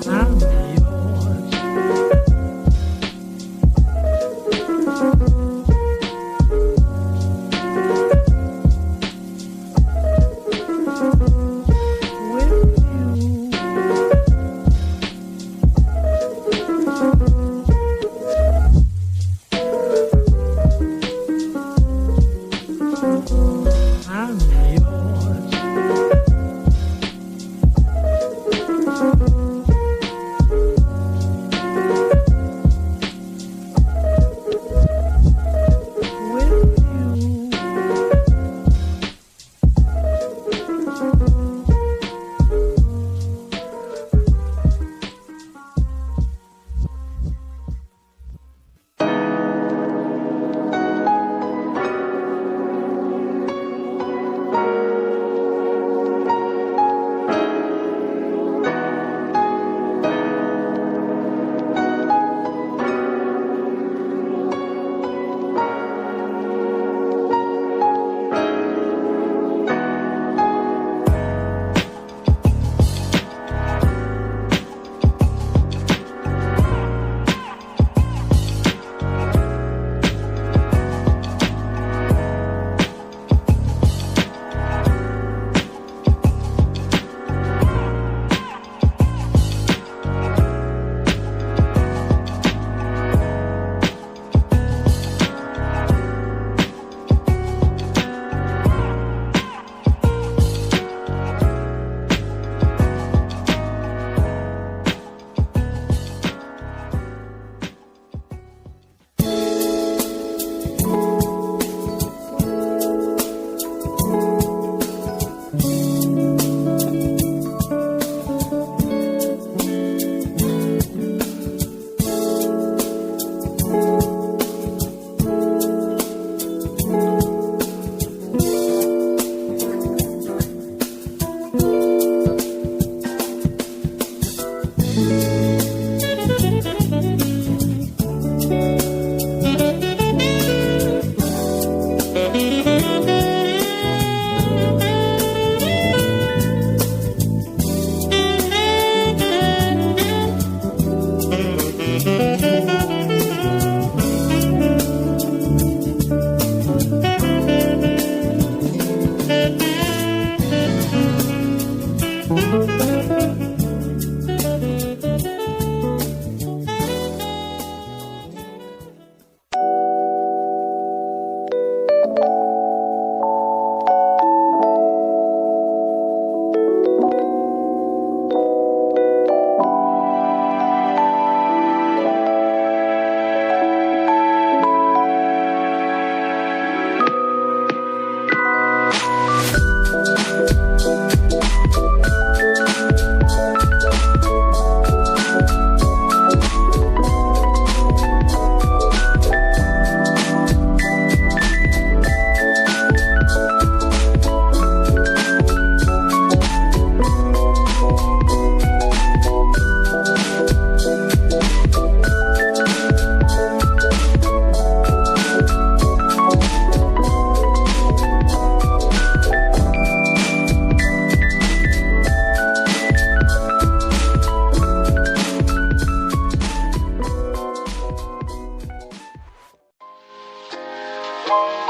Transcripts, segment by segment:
I'm yours. With you. I'm yours. With you.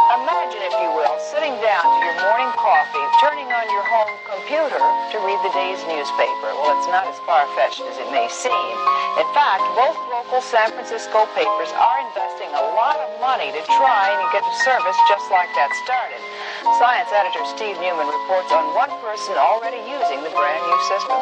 Imagine, if you will, sitting down to your morning coffee, turning on your home computer to read the day's newspaper. Well, it's not as far-fetched as it may seem. In fact, both local San Francisco papers are investing a lot of money to try and get a service just like that started. Science editor Steve Newman reports on one person already using the brand new system.